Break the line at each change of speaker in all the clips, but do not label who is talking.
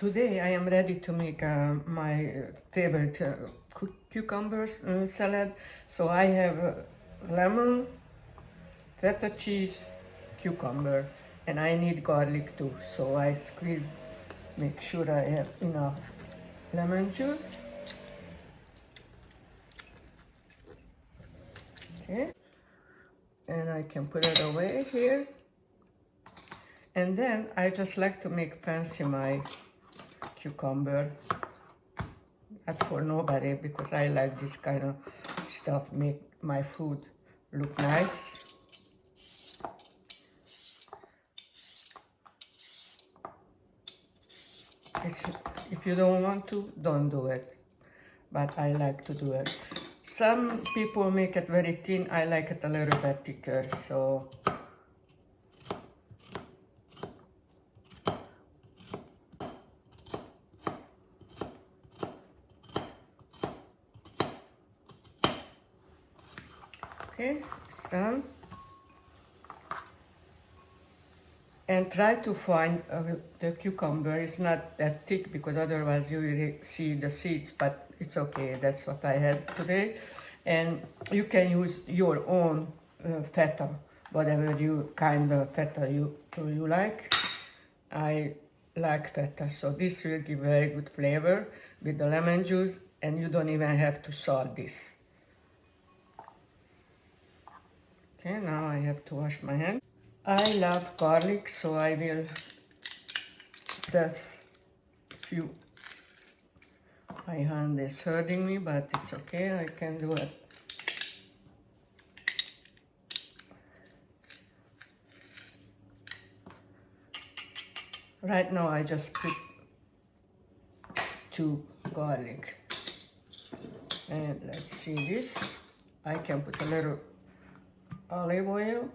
Today I am ready to make my favorite cucumbers salad. So I have lemon, feta cheese, cucumber, and I need garlic too. So I squeeze, make sure I have enough lemon juice. Okay, and I can put it away here. And then I just like to make fancy my cucumber. Not for nobody, because I like this kind of stuff, make my food look nice. If you don't want to, don't do it. But I like to do it. Some people make it very thin. I like it a little bit thicker. So okay, it's done. And try to find the cucumber. It's not that thick because otherwise you will see the seeds, but it's okay. That's what I had today. And you can use your own feta, whatever you kind of feta you like. I like feta, so this will give very good flavor with the lemon juice, and you don't even have to salt this. Okay, now I have to wash my hands. I love garlic, so I will press few. My hand is hurting me, but it's okay, I can do it. Right now I just put 2 garlic. And let's see this. I can put a little olive oil.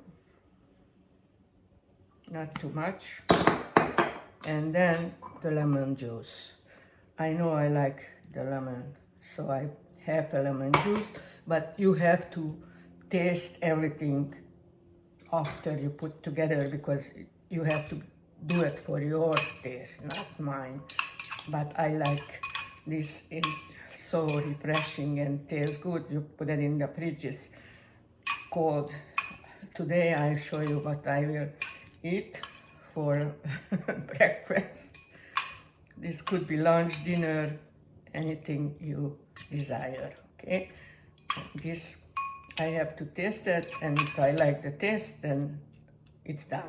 Not too much. And then the lemon juice. I know I like the lemon, so I have a lemon juice, but you have to taste everything after you put together, because you have to do it for your taste, not mine. But I like this, it's so refreshing and tastes good. You put it in the fridge, it's cold. Today I show you what I will eat for breakfast. This could be lunch, dinner, anything you desire, okay? This, I have to taste it, and if I like the taste, then it's done.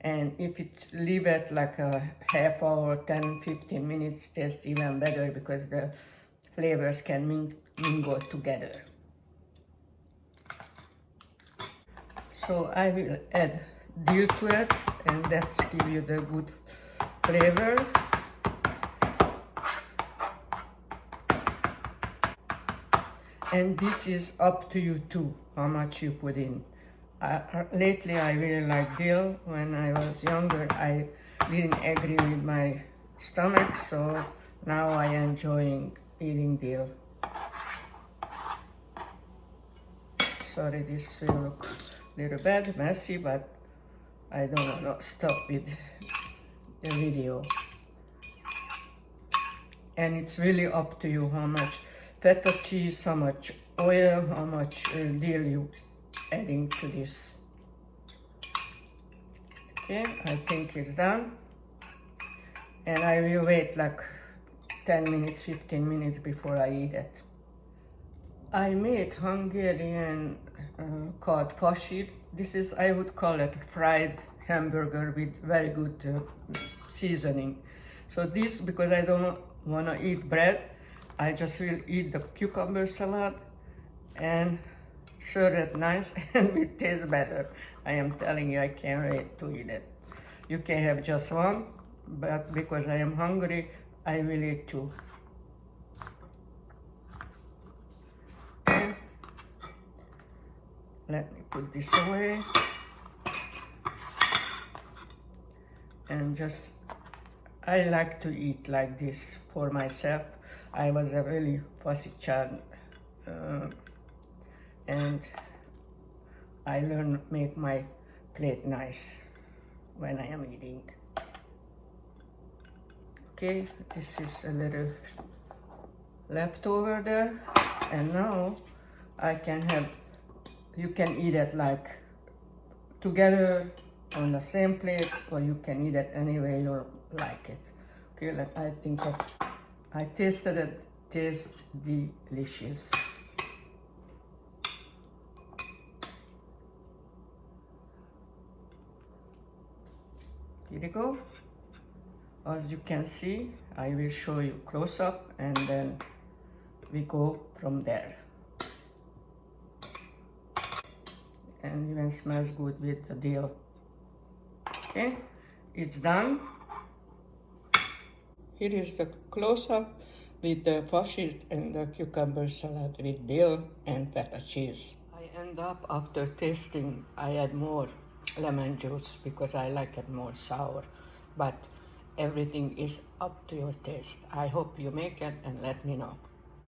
And if it leave it like a half hour, 10, 15 minutes, tastes even better, because the flavors can mingle together. So I will add dill to it, and that's give you the good flavor. And this is up to you too, how much you put in. Lately I really like dill. When I was younger, I didn't agree with my stomach, so now I am enjoying eating dill. Sorry, this will look a little bad, messy, but I don't want to stop with the video. And it's really up to you how much feta cheese, how much oil, how much dill you adding to this. Okay, I think it's done. And I will wait like 10 minutes, 15 minutes before I eat it. I made Hungarian called fashir. This is, I would call it fried hamburger with very good seasoning. So this, because I don't want to eat bread, I just will eat the cucumber salad and serve it nice, and it tastes better. I am telling you, I can't wait to eat it. You can have just one, but because I am hungry, I will eat 2. Okay. Let me put this away. And just, I like to eat like this for myself. I was a really fussy child, and I learned make my plate nice when I am eating. Okay, this is a little leftover there, and now I can have, you can eat it like together on the same plate, or you can eat it any way you like it. Okay, I think that I tasted it, tastes delicious. Here you go. As you can see, I will show you close up and then we go from there. And even smells good with the dill. Okay, it's done. Here is the close-up with the faucet and the cucumber salad with dill and feta cheese. I end up, after tasting, I add more lemon juice because I like it more sour. But everything is up to your taste. I hope you make it and let me know.